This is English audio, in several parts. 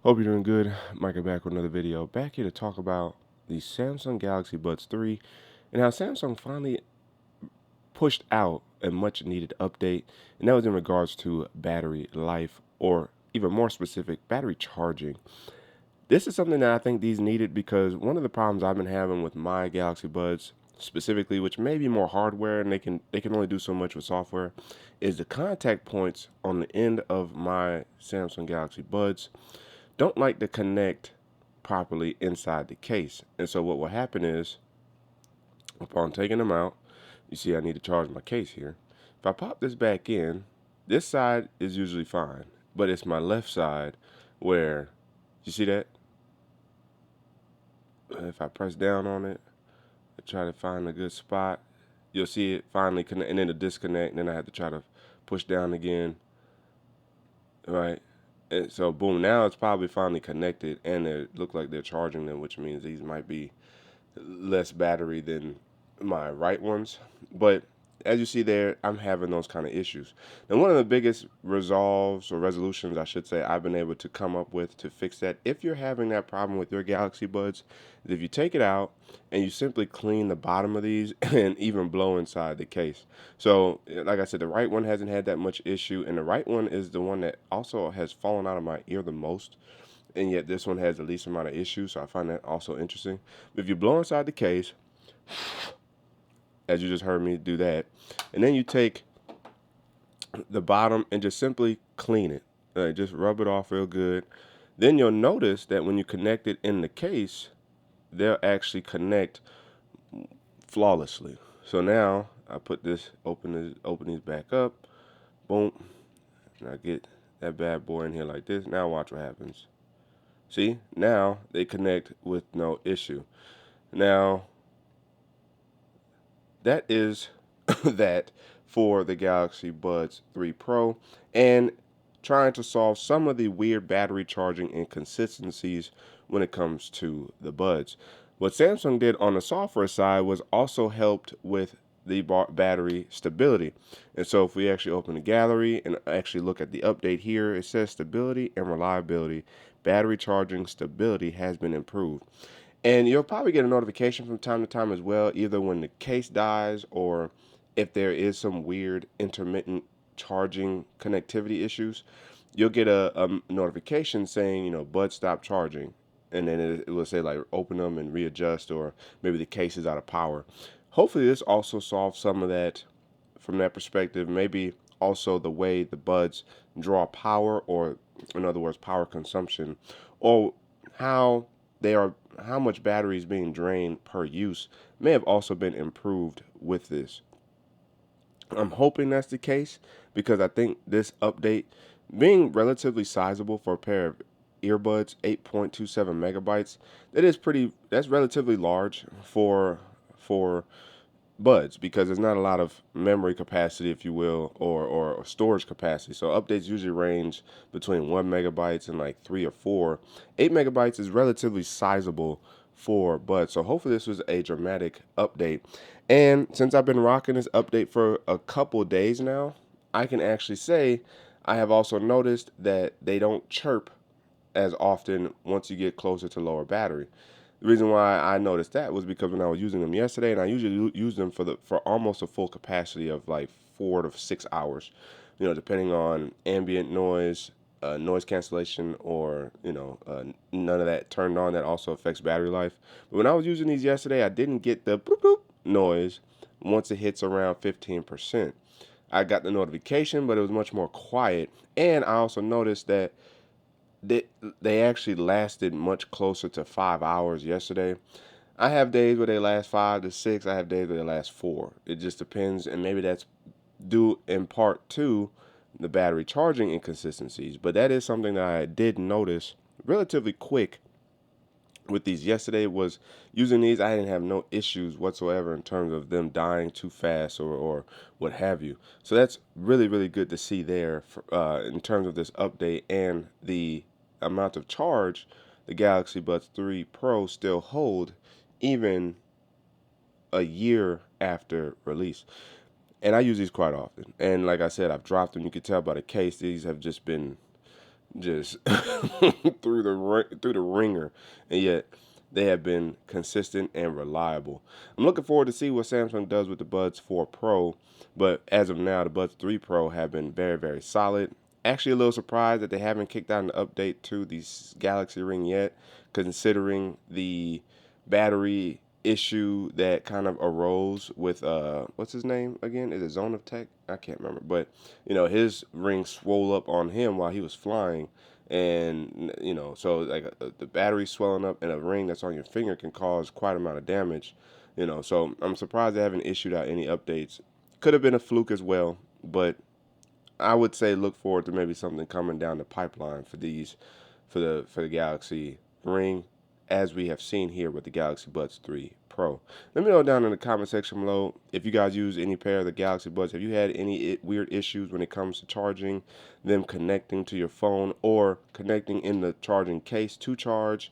Hope you're doing good. Micah back with another video. Back here to talk about the Samsung Galaxy Buds 3 and how Samsung finally pushed out a much needed update, and that was in regards to battery life, or even more specific, battery charging. This is something that I think these needed because one of the problems I've been having with my Galaxy Buds specifically, which may be more hardware and they can only do so much with software, is the contact points on the end of my Samsung Galaxy Buds don't like to connect properly inside the case. And so what will happen is, upon taking them out, you see I need to charge my case here. If I pop this back in, this side is usually fine, but it's my left side where, you see that? If I press down on it, I try to find a good spot, you'll see it finally connect, and then the disconnect, and then I have to try to push down again, right? And so boom, now it's probably finally connected, and it look like they're charging them, which means these might be less battery than my right ones. But as you see there, I'm having those kind of issues. And one of the biggest resolves, or resolutions I should say, I've been able to come up with to fix that, if you're having that problem with your Galaxy Buds, is if you take it out and you simply clean the bottom of these and even blow inside the case. So like I said, the right one hasn't had that much issue, and the right one is the one that also has fallen out of my ear the most, and yet this one has the least amount of issues, so I find that also interesting. But if you blow inside the case, as you just heard me do that, and then you take the bottom and just simply clean it, just rub it off real good, then you'll notice that when you connect it in the case, they'll actually connect flawlessly. So now I put this, open these back up, boom, and I get that bad boy in here like this. Now watch what happens. See, now they connect with no issue. Now, that is that for the Galaxy Buds 3 Pro, and trying to solve some of the weird battery charging inconsistencies when it comes to the Buds. What Samsung did on the software side was also helped with the battery stability. And so if we actually open the gallery and actually look at the update here, it says stability and reliability. Battery charging stability has been improved. And you'll probably get a notification from time to time as well, either when the case dies or if there is some weird intermittent charging connectivity issues. You'll get a notification saying, Bud stop charging. And then it will say like open them and readjust, or maybe the case is out of power. Hopefully this also solves some of that from that perspective. Maybe also the way the buds draw power, or in other words, power consumption, or how they are, how much battery is being drained per use, may have also been improved with this. I'm hoping that's the case, because I think this update, being relatively sizable for a pair of earbuds, 8.27 megabytes, that's relatively large for buds, because there's not a lot of memory capacity, if you will, or storage capacity. So updates usually range between 1 megabytes and like 3 or 4. 8 megabytes is relatively sizable for buds. So hopefully this was a dramatic update. And since I've been rocking this update for a couple days now, I can actually say I have also noticed that they don't chirp as often once you get closer to lower battery. The reason why I noticed that was because when I was using them yesterday, and I usually use them for almost a full capacity of like 4 to 6 hours, depending on ambient noise, noise cancellation, or none of that turned on. That also affects battery life. But when I was using these yesterday, I didn't get the boop boop noise once it hits around 15%. I got the notification, but it was much more quiet, and I also noticed that they actually lasted much closer to 5 hours yesterday. I have days where they last 5 to 6. I have days where they last 4. It just depends, and maybe that's due in part to the battery charging inconsistencies. But that is something that I did notice relatively quick with these yesterday. Was using these, I didn't have no issues whatsoever in terms of them dying too fast, or what have you. So that's really, really good to see there in terms of this update, and the amount of charge the Galaxy Buds 3 Pro still hold even a year after release. And I use these quite often. And like I said, I've dropped them. You can tell by the case, these have just been just through the ringer, and yet they have been consistent and reliable. I'm looking forward to see what Samsung does with the Buds 4 Pro, but as of now, the Buds 3 Pro have been very solid. Actually, a little surprised that they haven't kicked out an update to the Galaxy Ring yet, considering the battery issue that kind of arose with what's his name again? Is it Zone of Tech? I can't remember, but his ring swole up on him while he was flying, and so like the battery swelling up in a ring that's on your finger can cause quite a amount of damage. So I'm surprised they haven't issued out any updates. Could have been a fluke as well, but I would say look forward to maybe something coming down the pipeline for these for the Galaxy Ring, as we have seen here with the Galaxy Buds 3 Pro. Let me know down in the comment section below if you guys use any pair of the Galaxy Buds. Have you had any weird issues when it comes to charging them, connecting to your phone, or connecting in the charging case to charge?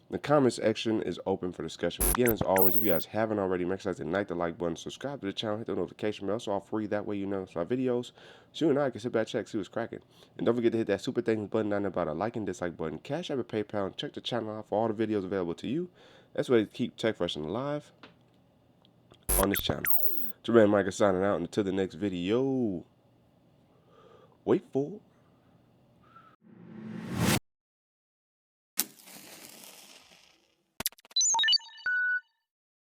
The comment section is open for discussion. Again, as always, if you guys haven't already, make sure to hit the like button, subscribe to the channel, hit the notification bell, so all free. That way you know my videos. So you and I can sit back, check, see what's cracking. And don't forget to hit that super thanks button down there by the like and dislike button. Cash App or PayPal, and check the channel out for all the videos available to you. That's way to keep Tech Fresh and alive on this channel. It's your man Micah signing out, and until the next video, wait for